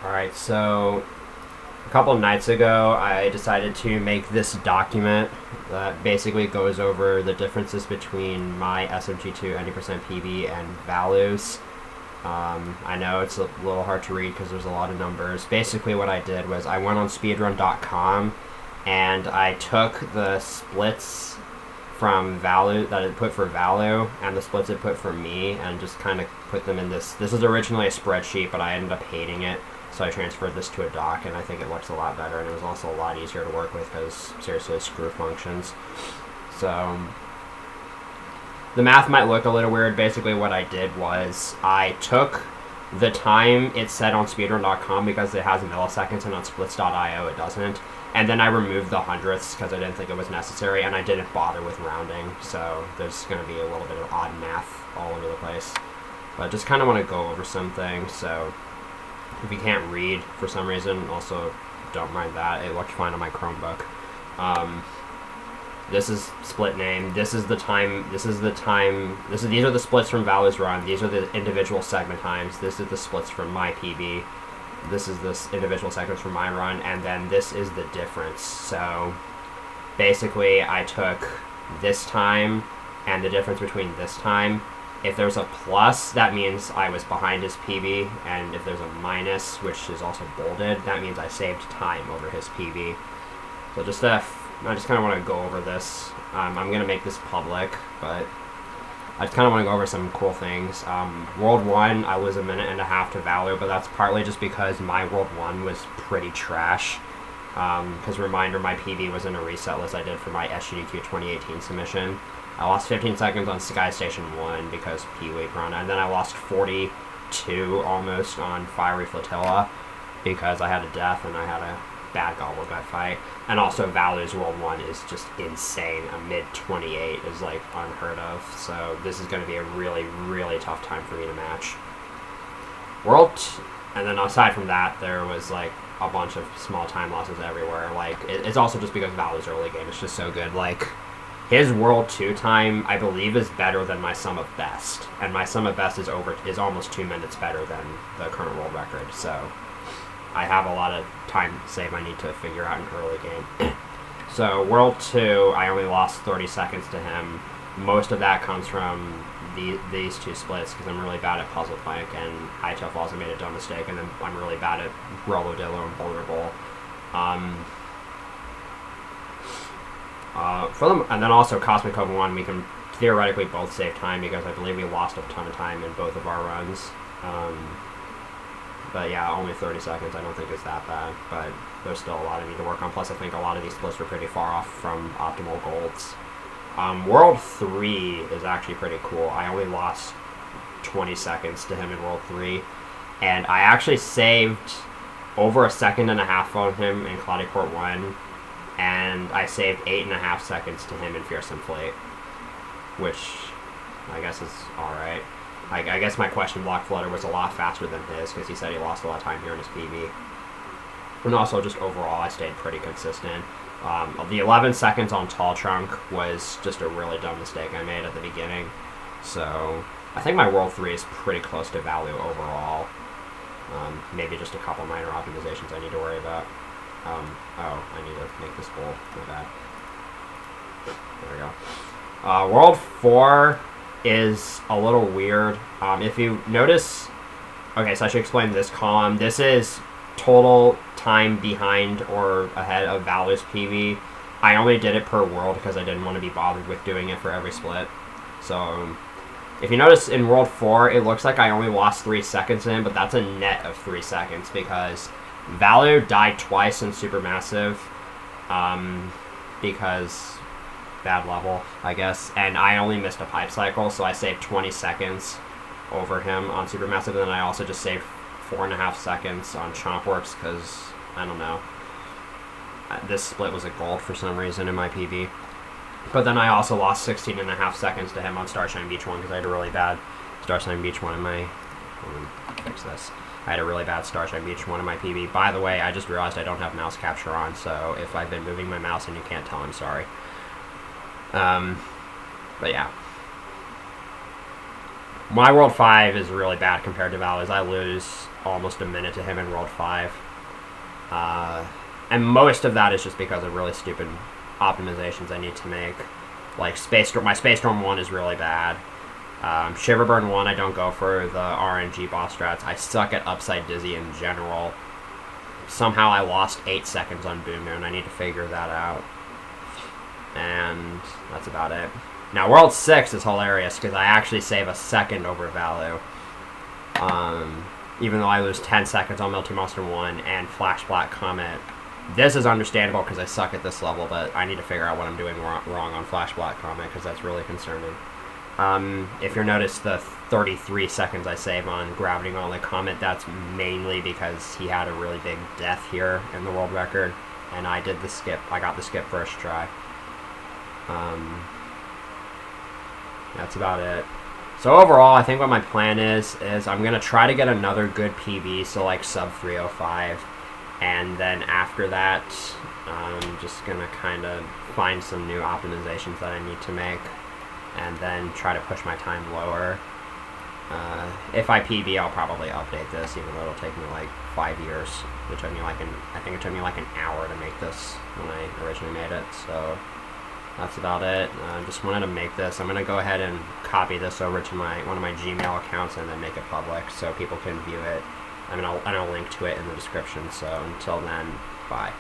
Alright, so a couple of nights ago, I decided to make this document that basically goes over the differences between my SMG2 90% PB and Vallu's. I know it's a little hard to read because there's a lot of numbers. Basically what I did was I went on speedrun.com and I took the splits from Vallu that it put for Vallu and the splits it put for me and just kind of put them in this. This was originally a spreadsheet, but I ended up hating it. So I transferred this to a doc, and I think it looks a lot better, and it was also a lot easier to work with because, seriously, screw functions. So the math might look a little weird. Basically what I did was I took the time it said on speedrun.com because it has milliseconds, and on splits.io it doesn't. And then I removed the hundredths because I didn't think it was necessary, and I didn't bother with rounding. So there's going to be a little bit of odd math all over the place. But I just kind of want to go over some things, so if you can't read for some reason, also don't mind that. It looked fine on my Chromebook. This is split name. This is the time. These are the splits from Vallu's run. These are the individual segment times. This is the splits from my PB. This is the individual segments from my run, and then this is the difference. So basically, I took this time and the difference between this time. If there's a plus, that means I was behind his PB, and if there's a minus, which is also bolded, that means I saved time over his PB. So I just kind of want to go over this. I'm going to make this public, but I just kind of want to go over some cool things. World 1, I was a minute and a half to Vallu, but that's partly just because my World 1 was pretty trash. Because reminder, my PB was in a reset list I did for my SMG2 2018 submission. I lost 15 seconds on Sky Station 1 because P-Weight run, and then I lost 42 almost on Fiery Flotilla because I had a death and I had a bad Gobble Gut fight. And also Vallu's World 1 is just insane. A mid-28 is like unheard of, so this is going to be a really, really tough time for me to match. And then aside from that, there was like a bunch of small time losses everywhere. Like, it's also just because Vallu's early game is just so good. Like, his World 2 time, I believe, is better than my sum of best. And my sum of best is almost 2 minutes better than the current world record. So I have a lot of time save I need to figure out in early game. So World 2, I only lost 30 seconds to him. Most of that comes from these two splits because I'm really bad at Puzzle Plank, and ITF also made a dumb mistake, and then I'm really bad at Rolodillo and Boulder Bowl. And then also Cosmic Cove 1, we can theoretically both save time because I believe we lost a ton of time in both of our runs. But yeah, only 30 seconds I don't think is that bad, but there's still a lot I need to work on. Plus I think a lot of these splits were pretty far off from optimal golds. World 3 is actually pretty cool. I only lost 20 seconds to him in World 3, and I actually saved over a second and a half on him in Cloudy Port 1, and I saved 8.5 seconds to him in Fearsome Fleet, which I guess is alright. I guess my question block flutter was a lot faster than his because he said he lost a lot of time here in his PB. And also just overall I stayed pretty consistent. The 11 seconds on Tall Trunk was just a really dumb mistake I made at the beginning. So I think my World 3 is pretty close to Vallu overall. Maybe just a couple minor optimizations I need to worry about. Oh, I need to make this bold. My bad. There we go. World 4 is a little weird. If you notice... Okay, so I should explain this column. This is total time behind or ahead of Vallu's PB. I only did it per world because I didn't want to be bothered with doing it for every split. So, if you notice in World 4, it looks like I only lost 3 seconds in, but that's a net of 3 seconds because Vallu died twice in Supermassive because bad level, I guess, and I only missed a pipe cycle, so I saved 20 seconds over him on Supermassive, and then I also just saved 4.5 seconds on Chompworks because, I don't know, this split was a gold for some reason in my PB. But then I also lost 16.5 seconds to him on Starshine Beach 1 because I had a really bad Starshine Beach 1 in my... fix this. I had a really bad Starshine Beach 1 in my PB. By the way, I just realized I don't have mouse capture on, so if I've been moving my mouse and you can't tell, I'm sorry. But yeah. My World 5 is really bad compared to Vallu's. I lose almost a minute to him in World 5. And most of that is just because of really stupid optimizations I need to make. Like, my Space Storm 1 is really bad. Shiverburn 1, I don't go for the RNG boss strats. I suck at Upside Dizzy in general. Somehow I lost 8 seconds on Boom Moon. I need to figure that out. And that's about it. Now, World 6 is hilarious because I actually save a second over Vallu. Even though I lose 10 seconds on Melty Monster 1 and Flash Black Comet. This is understandable because I suck at this level, but I need to figure out what I'm doing wrong on Flash Black Comet because that's really concerning. If you notice the 33 seconds I save on Gravity Gauntlet Comet, that's mainly because he had a really big death here in the world record, and I did the skip. I got the skip first try. That's about it. So overall, I think what my plan is I'm going to try to get another good PB, so like sub 305. And then after that, I'm just going to kind of find some new optimizations that I need to make. And then try to push my time lower. If I PB, I'll probably update this, even though it'll take me like 5 years. I think it took me like an hour to make this when I originally made it. So that's about it. I just wanted to make this. I'm going to go ahead and copy this over to one of my Gmail accounts and then make it public so people can view it. I'll link to it in the description. So until then, bye.